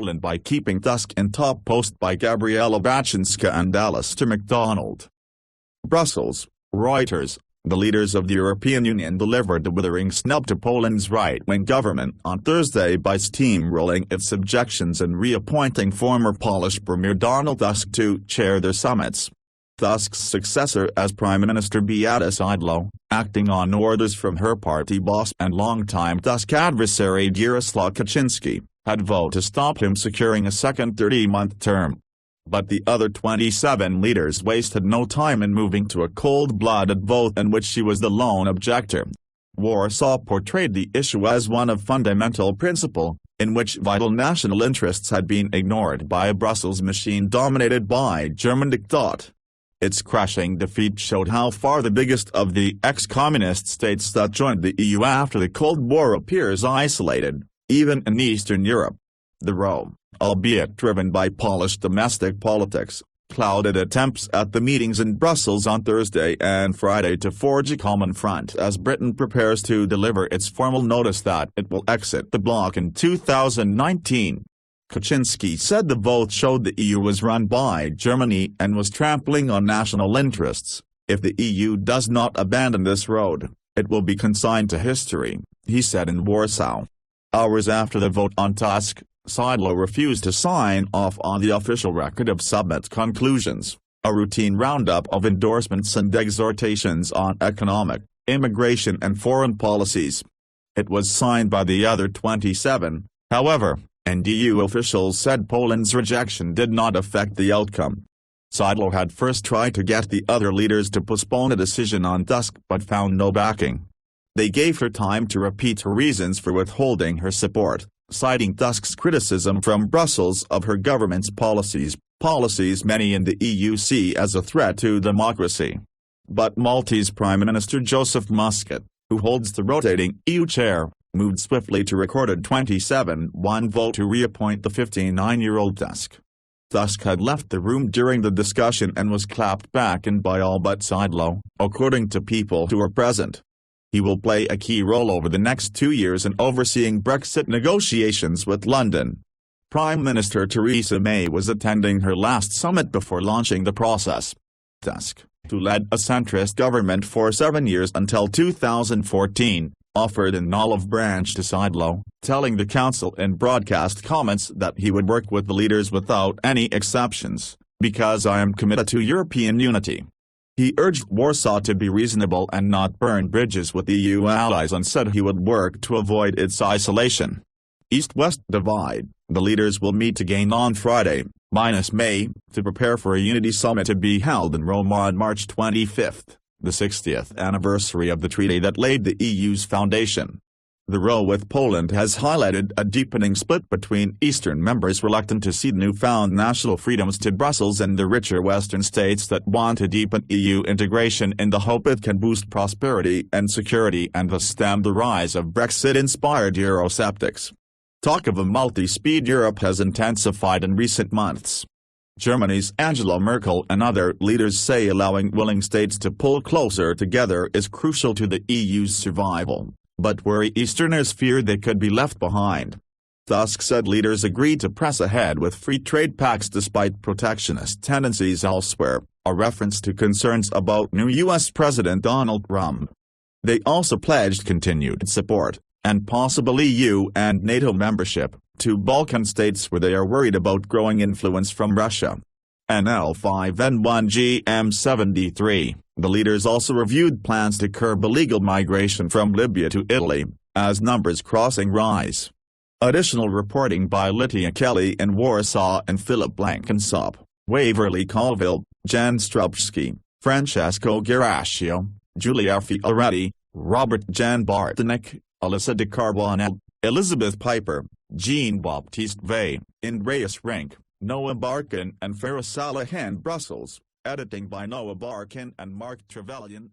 Poland by keeping Tusk in top post by Gabriela Baczynska and Alistair MacDonald. Brussels, Reuters. The leaders of the European Union delivered a withering snub to Poland's right-wing government on Thursday by steamrolling its objections and reappointing former Polish Premier Donald Tusk to chair their summits. Tusk's successor as Prime Minister Beata Szydło, acting on orders from her party boss and longtime Tusk adversary Jarosław Kaczyński, had voted to stop him securing a second 30-month term. But the other 27 leaders wasted no time in moving to a cold-blooded vote in which she was the lone objector. Warsaw portrayed the issue as one of fundamental principle, in which vital national interests had been ignored by a Brussels machine dominated by German diktat. Its crushing defeat showed how far the biggest of the ex-communist states that joined the EU after the Cold War appears isolated, even in Eastern Europe. The row, albeit driven by Polish domestic politics, clouded attempts at the meetings in Brussels on Thursday and Friday to forge a common front as Britain prepares to deliver its formal notice that it will exit the bloc in 2019. Kaczynski said the vote showed the EU was run by Germany and was trampling on national interests. If the EU does not abandon this road, it will be consigned to history, he said in Warsaw. Hours after the vote on Tusk, Szydło refused to sign off on the official record of summit conclusions, a routine roundup of endorsements and exhortations on economic, immigration and foreign policies. It was signed by the other 27, however, and EU officials said Poland's rejection did not affect the outcome. Szydło had first tried to get the other leaders to postpone a decision on Tusk but found no backing. They gave her time to repeat her reasons for withholding her support, citing Tusk's criticism from Brussels of her government's policies many in the EU see as a threat to democracy. But Maltese Prime Minister Joseph Muscat, who holds the rotating EU chair, moved swiftly to record a 27-1 vote to reappoint the 59-year-old Tusk. Tusk had left the room during the discussion and was clapped back in by all but Szydło, according to people who were present. He will play a key role over the next 2 years in overseeing Brexit negotiations with London. Prime Minister Theresa May was attending her last summit before launching the process. Tusk, who led a centrist government for 7 years until 2014, offered an olive branch to Szydło, telling the council in broadcast comments that he would work with the leaders without any exceptions, because I am committed to European unity. He urged Warsaw to be reasonable and not burn bridges with EU allies and said he would work to avoid its isolation. East-West divide. The leaders will meet again on Friday, May, to prepare for a unity summit to be held in Rome on March 25, the 60th anniversary of the treaty that laid the EU's foundation. The row with Poland has highlighted a deepening split between Eastern members reluctant to cede newfound national freedoms to Brussels and the richer Western states that want to deepen EU integration in the hope it can boost prosperity and security and thus stem the rise of Brexit-inspired Eurosceptics. Talk of a multi-speed Europe has intensified in recent months. Germany's Angela Merkel and other leaders say allowing willing states to pull closer together is crucial to the EU's survival, but worry Easterners fear they could be left behind. Tusk said leaders agreed to press ahead with free trade pacts despite protectionist tendencies elsewhere, a reference to concerns about new U.S. President Donald Trump. They also pledged continued support, and possible EU and NATO membership, to Balkan states where they are worried about growing influence from Russia. NL5N1 GM73. The leaders also reviewed plans to curb illegal migration from Libya to Italy, as numbers crossing rise. Additional reporting by Lydia Kelly in Warsaw and Philip Blankenship, Waverly Colville, Jan Strubski, Francesco Garascio, Giulia Fioretti, Robert Jan Bartonek, Alyssa de Carbonell, Elizabeth Piper, Jean-Baptiste Vey, Andreas Rink, Noah Barkin and Farah Salahan. Brussels, editing by Noah Barkin and Mark Trevelyan.